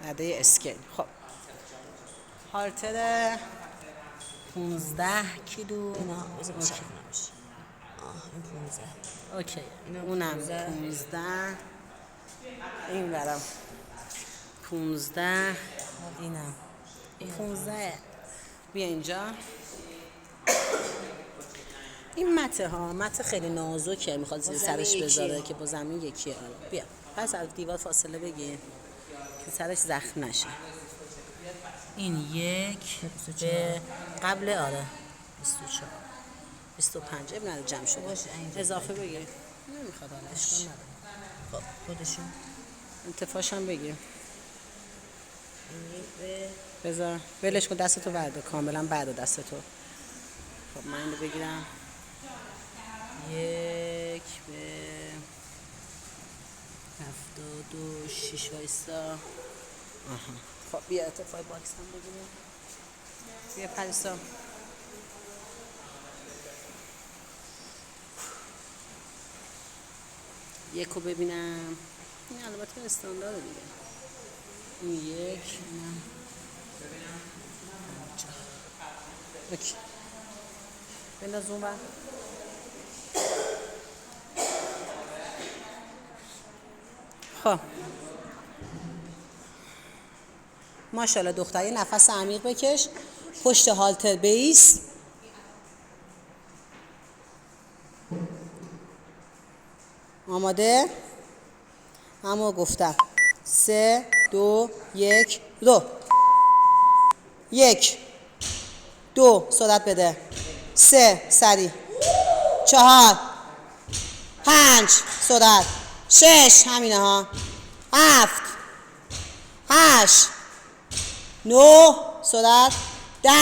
عده اسکیل. خب هالتر 15 کیلو. اینا بذار بشه این 15. اوکی اونم 15. این برام 15. اینم 15. بیا اینجا. این مته ها مته خیلی نازکه، میخواد زیر سرش بذاره که با زمین یکیه. آره بیا پس از دیوار فاصله بگیر که سرش زخم نشه. این یک به قبل آره 24 25 اب نداره جمع شده. اضافه بگیر نمیخواد حالا اشکال نداره. خب خودشون انتفاش هم بگیر. بذار ولش کن دستتو ورده کاملا بعد دستتو. خب من اینو بگیرم. یک به 72 6 وایسا. آها خب بیا ارتفاع باکس هم بگیریم. بیا پریسا. یکو ببینم. این البته استاندارده دیگه. این یک اینم ببینم. اوکی بنداز اون بر. خب ماشاءالله دختر یه نفس عمیق بکش. پشت هالتر بیس. آماده؟ همو گفتم 3 2 1 2 1 2 سرعت بده. 3 سریع 4 5 سرعت 6 همینه ها 7 8 9 سرعت 10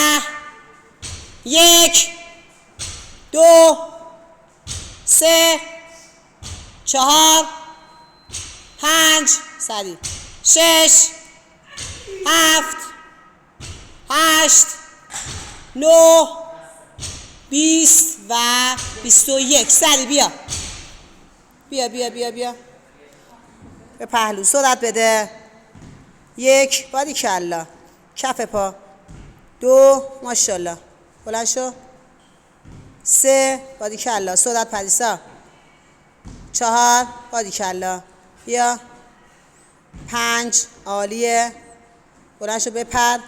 1 2 3 4 5 سریع 6 7 8 9 20 و 21 سریع بیا بیا بیا بیا بیا به پهلو سرعت بده. 1 باریکلا کف پا 2 ماشاءالله بلند شو 3 باریکلا سرعت پریسا 4 باریکلا بیا 5 عالیه بلند شو بپر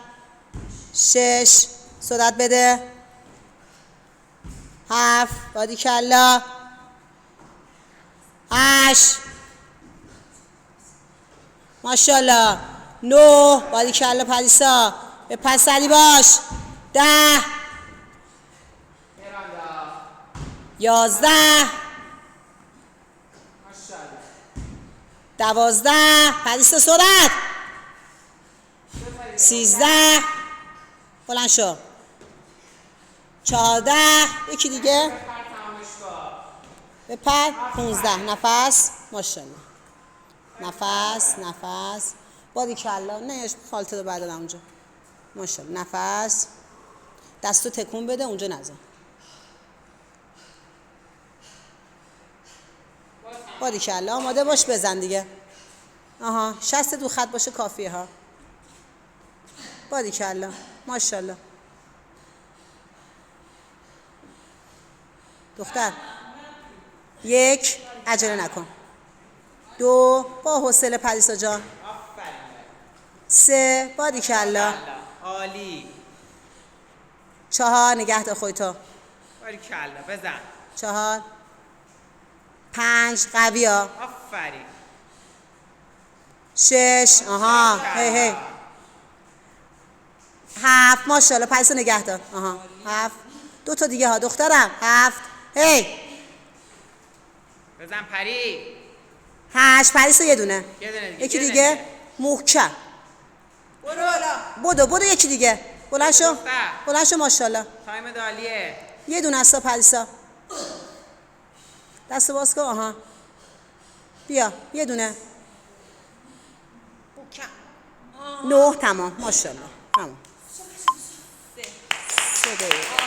6 سرعت بده 7 باریکلا 8 ماشاءالله 9 باریکلا پریسا به پسری باش 10 11 12 پریسا سرعت 13 بلند شو 14 یکی دیگه بپر 15 نفس ماشاءالله نفس باریکلا نه هالتر رو بردارم اونجا ماشاءالله نفس دستو تکون بده اونجا نزن باریکلا آماده باش بزن دیگه آها 60 دو خط باشه کافیه ها باریکلا ماشاءالله دختر 1 عجله نکن 2 با حوصله پریسا جان 3 باریکلا عالی 4 نگه دار خودتو باریکلا بزن 4 5 قوی ها آفرین 6 آها هی 7 ماشاءالله پریسا نگه دار آها 7 2 تا دیگه ها دخترم 7 هی بزن پری 8 پریسا یه دونه یکی یه دیگه محکم بدو یکی دیگه بلند شو ماشاءالله تایم دالیه یه دونه است پریسا دست باز کن آها بیا یه دونه 9 تمام ماشاءالله همون 3 دقیقه